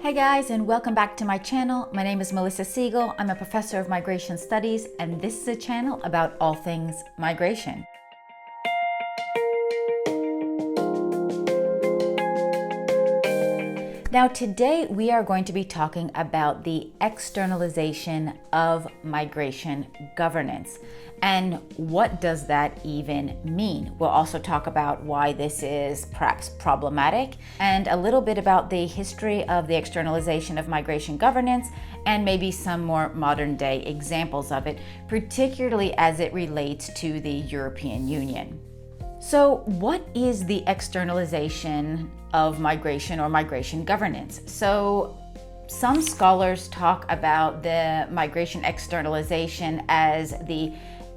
Hey guys, and welcome back to my channel. My name is Melissa Siegel. I'm a professor of migration studies, and this is a channel about all things migration. Now today we are going to be talking about the externalization of migration governance. And what does that even mean? We'll also talk about why this is perhaps problematic and a little bit about the history of the externalization of migration governance and maybe some more modern day examples of it, particularly as it relates to the European Union. So what is the externalization of migration or migration governance? So some scholars talk about the migration externalization as the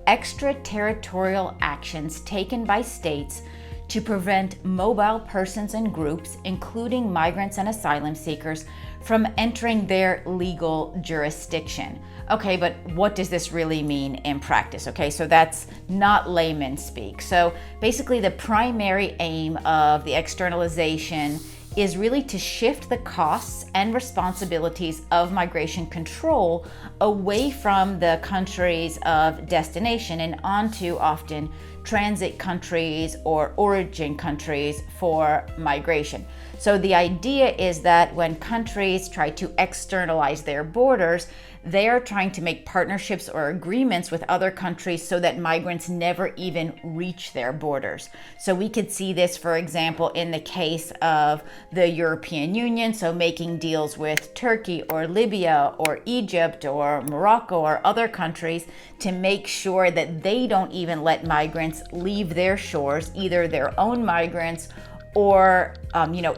extraterritorial actions taken by states to prevent mobile persons and groups, including migrants and asylum seekers, from entering their legal jurisdiction. Okay, but what does this really mean in practice? Okay, so that's not layman speak. So basically the primary aim of the externalization is really to shift the costs and responsibilities of migration control away from the countries of destination and onto often transit countries or origin countries for migration. So the idea is that when countries try to externalize their borders, they are trying to make partnerships or agreements with other countries so that migrants never even reach their borders. So we could see this, for example, in the case of the European Union, so making deals with Turkey or Libya or Egypt or Morocco or other countries to make sure that they don't even let migrants leave their shores, either their own migrants or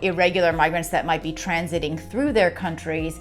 irregular migrants that might be transiting through their countries,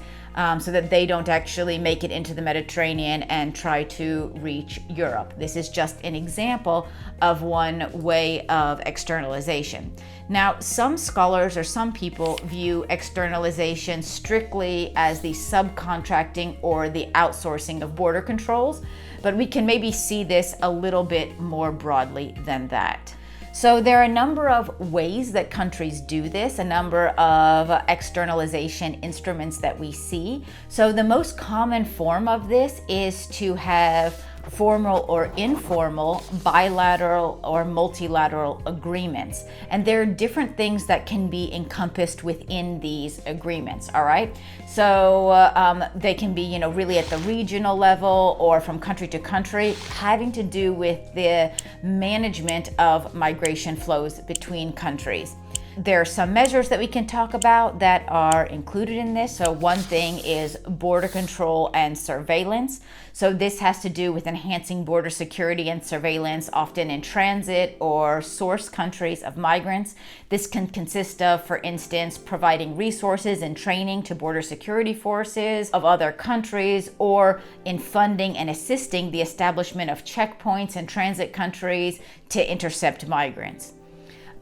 so that they don't actually make it into the Mediterranean and try to reach Europe. This is just an example of one way of externalization. Now, some scholars or some people view externalization strictly as the subcontracting or the outsourcing of border controls, but we can maybe see this a little bit more broadly than that. So there are a number of ways that countries do this, a number of externalization instruments that we see. So the most common form of this is to have formal or informal, bilateral or multilateral agreements. And there are different things that can be encompassed within these agreements, all right? So they can be, really at the regional level or from country to country, having to do with the management of migration flows between countries. There are some measures that we can talk about that are included in this. So one thing is border control and surveillance. So this has to do with enhancing border security and surveillance, often in transit or source countries of migrants. This can consist of, for instance, providing resources and training to border security forces of other countries, or in funding and assisting the establishment of checkpoints in transit countries to intercept migrants.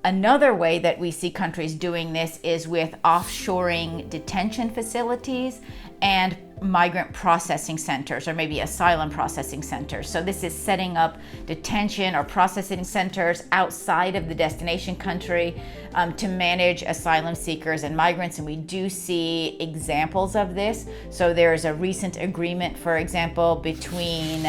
Another way that we see countries doing this is with offshoring detention facilities and migrant processing centers, or maybe asylum processing centers. So this is setting up detention or processing centers outside of the destination country to manage asylum seekers and migrants. And we do see examples of this. So there's a recent agreement, for example, between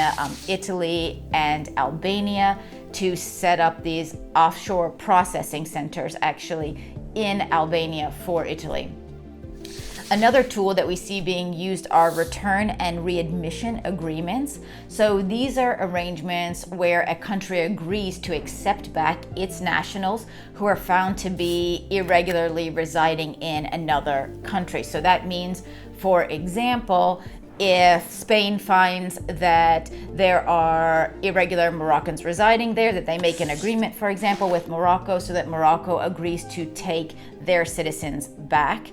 Italy and Albania to set up these offshore processing centers actually in Albania for Italy. Another tool that we see being used are return and readmission agreements. So these are arrangements where a country agrees to accept back its nationals who are found to be irregularly residing in another country. So that means, for example, if Spain finds that there are irregular Moroccans residing there, that they make an agreement, for example, with Morocco, so that Morocco agrees to take their citizens back.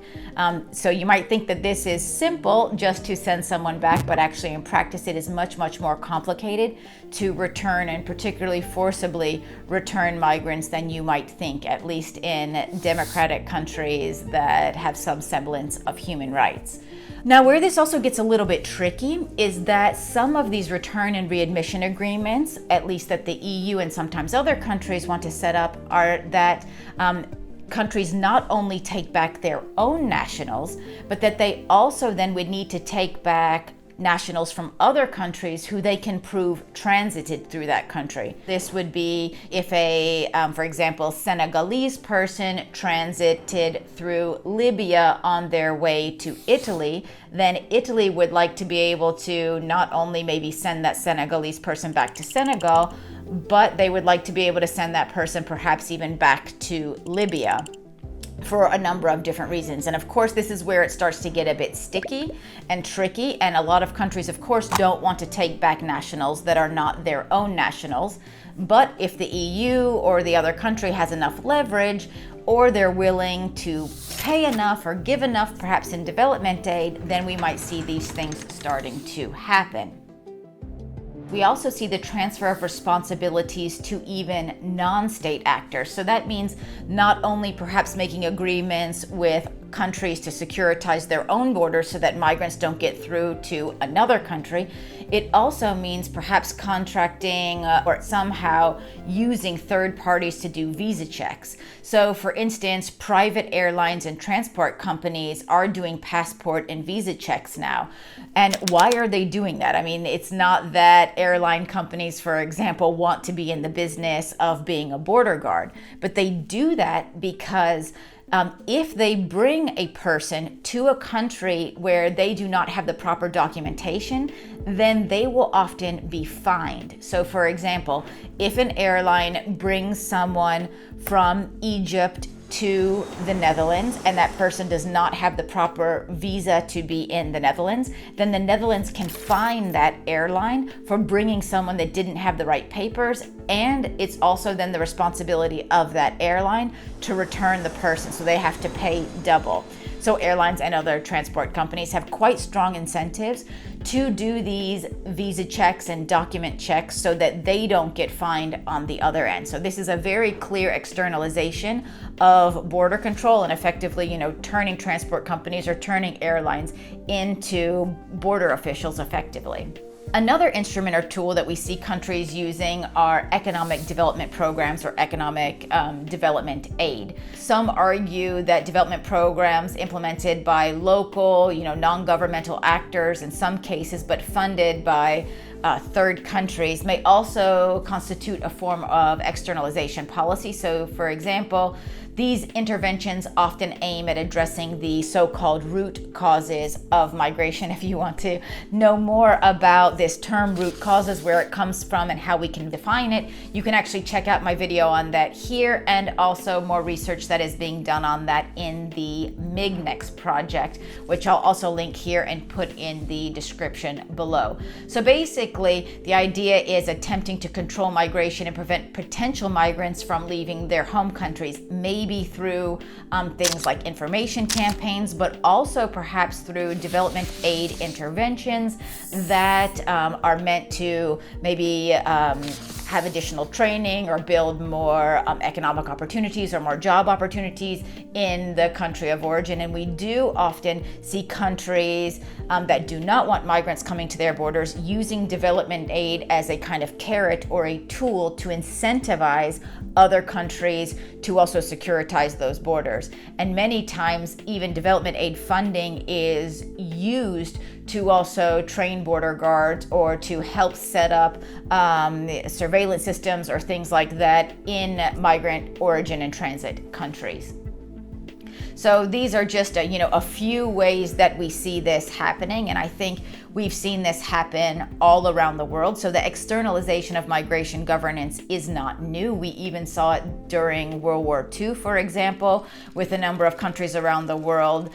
So you might think that this is simple, just to send someone back, but actually in practice it is much, much more complicated to return, and particularly forcibly return migrants than you might think, at least in democratic countries that have some semblance of human rights. Now, where this also gets a little bit tricky is that some of these return and readmission agreements, at least that the EU and sometimes other countries want to set up, are that countries not only take back their own nationals, but that they also then would need to take back nationals from other countries who they can prove transited through that country. This would be if for example, Senegalese person transited through Libya on their way to Italy, then Italy would like to be able to not only maybe send that Senegalese person back to Senegal, but they would like to be able to send that person perhaps even back to Libya, for a number of different reasons. And of course, this is where it starts to get a bit sticky and tricky. And a lot of countries, of course, don't want to take back nationals that are not their own nationals. But if the EU or the other country has enough leverage, or they're willing to pay enough or give enough, perhaps in development aid, then we might see these things starting to happen. We also see the transfer of responsibilities to even non-state actors. So that means not only perhaps making agreements with countries to securitize their own borders so that migrants don't get through to another country. It also means perhaps contracting or somehow using third parties to do visa checks. So for instance, private airlines and transport companies are doing passport and visa checks now. And why are they doing that? I mean, it's not that airline companies, for example, want to be in the business of being a border guard, but they do that because if they bring a person to a country where they do not have the proper documentation, then they will often be fined. So for example, if an airline brings someone from Egypt to the Netherlands and that person does not have the proper visa to be in the Netherlands, then the Netherlands can fine that airline for bringing someone that didn't have the right papers, and it's also then the responsibility of that airline to return the person, so they have to pay double. So airlines and other transport companies have quite strong incentives to do these visa checks and document checks so that they don't get fined on the other end. So this is a very clear externalization of border control and effectively, turning transport companies or turning airlines into border officials effectively. Another instrument or tool that we see countries using are economic development programs or economic development aid. Some argue that development programs implemented by local, non-governmental actors in some cases, but funded by third countries may also constitute a form of externalization policy. So for example, these interventions often aim at addressing the so-called root causes of migration. If you want to know more about this term root causes, where it comes from and how we can define it, you can actually check out my video on that here, and also more research that is being done on that in the MIGNEX project, which I'll also link here and put in the description below. So basically, the idea is attempting to control migration and prevent potential migrants from leaving their home countries, maybe through things like information campaigns, but also perhaps through development aid interventions that are meant to maybe have additional training or build more economic opportunities or more job opportunities in the country of origin. And we do often see countries that do not want migrants coming to their borders using development aid as a kind of carrot or a tool to incentivize other countries to also securitize those borders. And many times even development aid funding is used to also train border guards or to help set up surveillance systems or things like that in migrant origin and transit countries. So these are just a few ways that we see this happening, and I think we've seen this happen all around the world. So the externalization of migration governance is not new. We even saw it during World War II, for example, with a number of countries around the world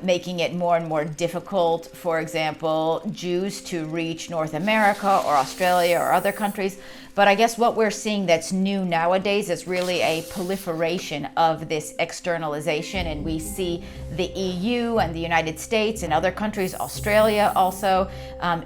making it more and more difficult, for example, Jews to reach North America or Australia or other countries. But I guess what we're seeing that's new nowadays is really a proliferation of this externalization. And we see the EU and the United States and other countries, Australia also,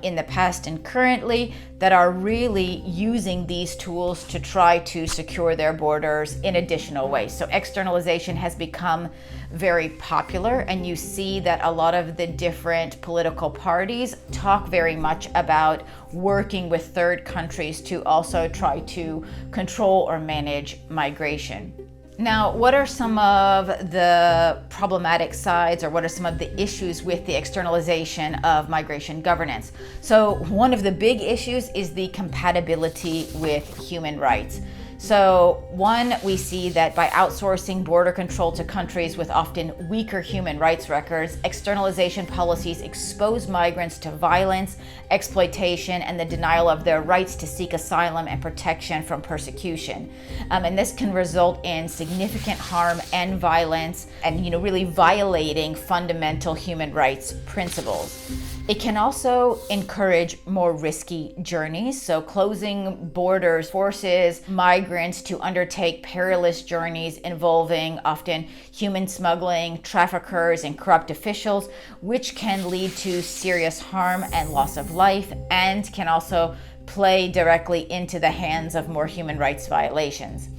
in the past and currently, that are really using these tools to try to secure their borders in additional ways. So externalization has become very popular, and you see that a lot of the different political parties talk very much about working with third countries to also try to control or manage migration. Now, what are some of the problematic sides, or what are some of the issues with the externalization of migration governance? So one of the big issues is the compatibility with human rights. So one, we see that by outsourcing border control to countries with often weaker human rights records, externalization policies expose migrants to violence, exploitation, and the denial of their rights to seek asylum and protection from persecution. And this can result in significant harm and violence, and really violating fundamental human rights principles. It can also encourage more risky journeys. So closing borders forces migrants to undertake perilous journeys involving often human smuggling, traffickers, and corrupt officials, which can lead to serious harm and loss of life, and can also play directly into the hands of more human rights violations.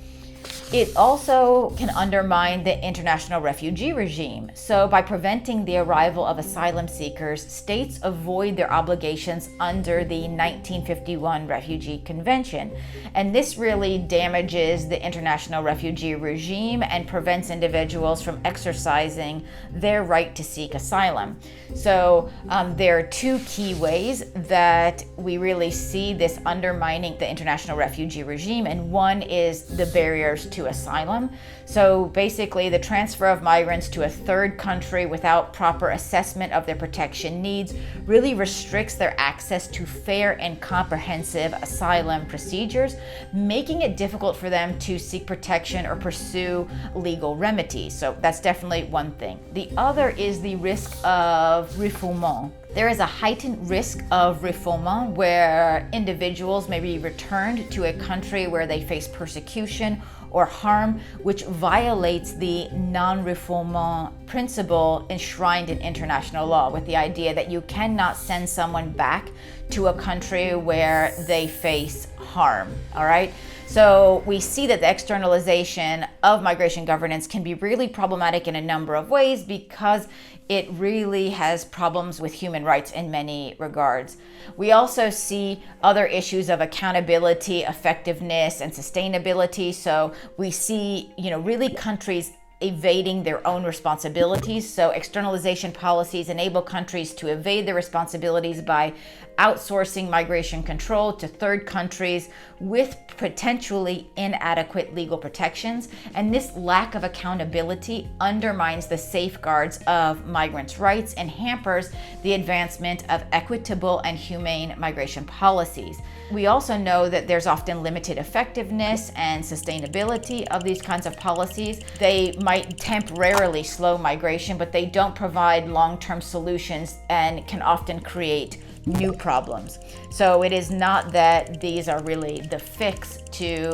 It also can undermine the international refugee regime. So by preventing the arrival of asylum seekers, states avoid their obligations under the 1951 Refugee Convention. And this really damages the international refugee regime and prevents individuals from exercising their right to seek asylum. So there are two key ways that we really see this undermining the international refugee regime, and one is the barriers to asylum. So basically, the transfer of migrants to a third country without proper assessment of their protection needs really restricts their access to fair and comprehensive asylum procedures, making it difficult for them to seek protection or pursue legal remedies. So that's definitely one thing. The other is the risk of refoulement. There is a heightened risk of refoulement where individuals may be returned to a country where they face persecution or harm, which violates the non-refoulement principle enshrined in international law, with the idea that you cannot send someone back to a country where they face harm. All right. So we see that the externalization of migration governance can be really problematic in a number of ways, because it really has problems with human rights in many regards. We also see other issues of accountability, effectiveness, and sustainability. So we see, really countries evading their own responsibilities. So externalization policies enable countries to evade their responsibilities by outsourcing migration control to third countries with potentially inadequate legal protections. And this lack of accountability undermines the safeguards of migrants' rights and hampers the advancement of equitable and humane migration policies. We also know that there's often limited effectiveness and sustainability of these kinds of policies. They might temporarily slow migration, but they don't provide long-term solutions and can often create new problems. So it is not that these are really the fix to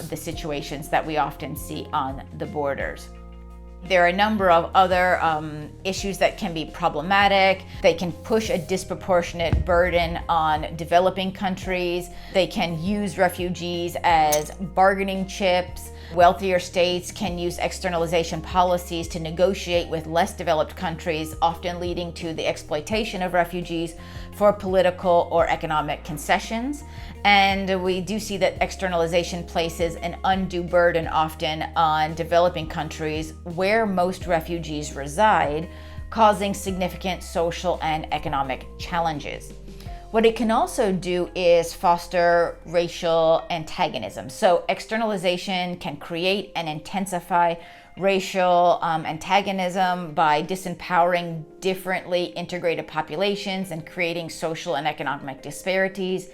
the situations that we often see on the borders. There are a number of other issues that can be problematic. They can push a disproportionate burden on developing countries. They can use refugees as bargaining chips. Wealthier states can use externalization policies to negotiate with less developed countries, often leading to the exploitation of refugees for political or economic concessions. And we do see that externalization places an undue burden often on developing countries where most refugees reside, causing significant social and economic challenges. What it can also do is foster racial antagonism. So externalization can create and intensify racial antagonism by disempowering differently integrated populations and creating social and economic disparities.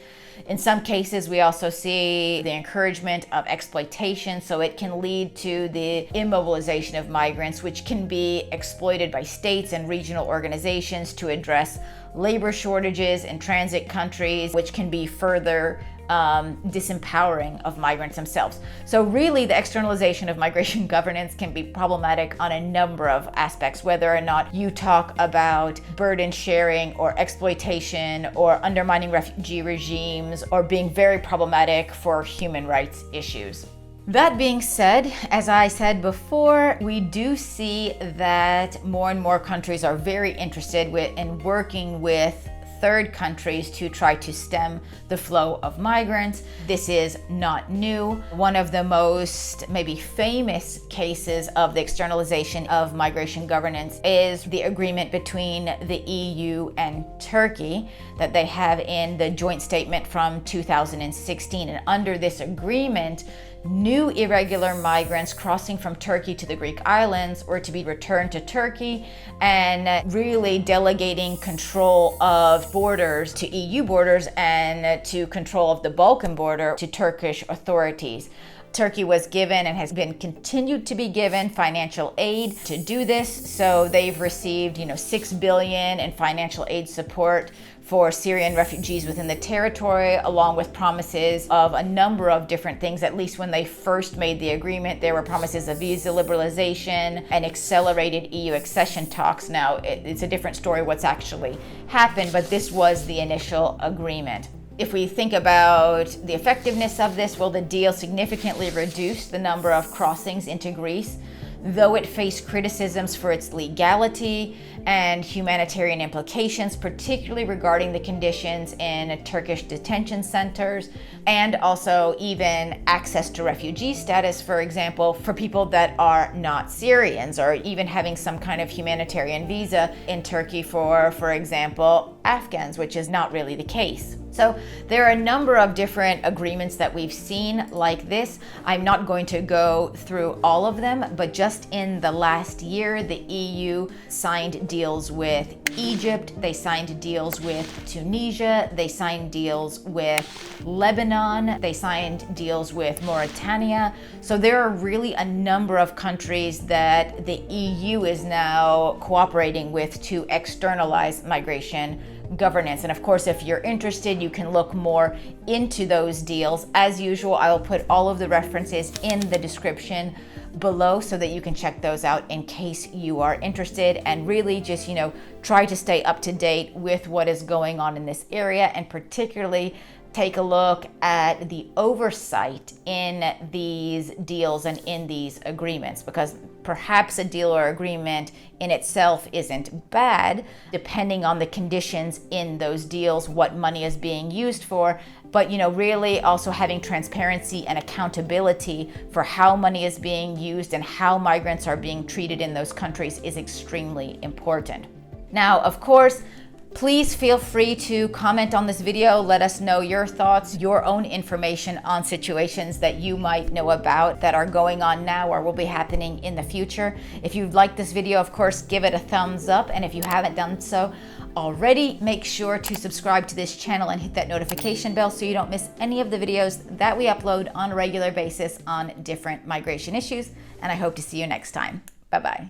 In some cases, we also see the encouragement of exploitation, so it can lead to the immobilization of migrants, which can be exploited by states and regional organizations to address labor shortages in transit countries, which can be further disempowering of migrants themselves. So really, the externalization of migration governance can be problematic on a number of aspects, whether or not you talk about burden sharing or exploitation or undermining refugee regimes or being very problematic for human rights issues. That being said, as I said before, we do see that more and more countries are very interested in working with third countries to try to stem the flow of migrants. This is not new. One of the most maybe famous cases of the externalization of migration governance is the agreement between the EU and Turkey that they have in the joint statement from 2016. And under this agreement, new irregular migrants crossing from Turkey to the Greek islands were to be returned to Turkey, and really delegating control of borders to EU borders and to control of the Balkan border to Turkish authorities. Turkey was given and has been continued to be given financial aid to do this. So they've received, $6 billion in financial aid support for Syrian refugees within the territory, along with promises of a number of different things. At least when they first made the agreement, there were promises of visa liberalization and accelerated EU accession talks. Now, it's a different story what's actually happened, but this was the initial agreement. If we think about the effectiveness of this, well, the deal significantly reduced the number of crossings into Greece, though it faced criticisms for its legality and humanitarian implications, particularly regarding the conditions in Turkish detention centers, and also even access to refugee status, for example, for people that are not Syrians, or even having some kind of humanitarian visa in Turkey for example, Afghans, which is not really the case. So there are a number of different agreements that we've seen like this. I'm not going to go through all of them, but just in the last year, the EU signed deals with Egypt, they signed deals with Tunisia, they signed deals with Lebanon, they signed deals with Mauritania. So there are really a number of countries that the EU is now cooperating with to externalize migration governance. And of course, if you're interested, you can look more into those deals. As usual, I will put all of the references in the description below so that you can check those out in case you are interested, and really just, try to stay up to date with what is going on in this area, and particularly take a look at the oversight in these deals and in these agreements, because perhaps a deal or agreement in itself isn't bad, depending on the conditions in those deals, what money is being used for. But really also having transparency and accountability for how money is being used and how migrants are being treated in those countries is extremely important. Now, of course, please feel free to comment on this video. Let us know your thoughts, your own information on situations that you might know about that are going on now or will be happening in the future. If you've liked this video, of course, give it a thumbs up. And if you haven't done so already, make sure to subscribe to this channel and hit that notification bell so you don't miss any of the videos that we upload on a regular basis on different migration issues. And I hope to see you next time. Bye-bye.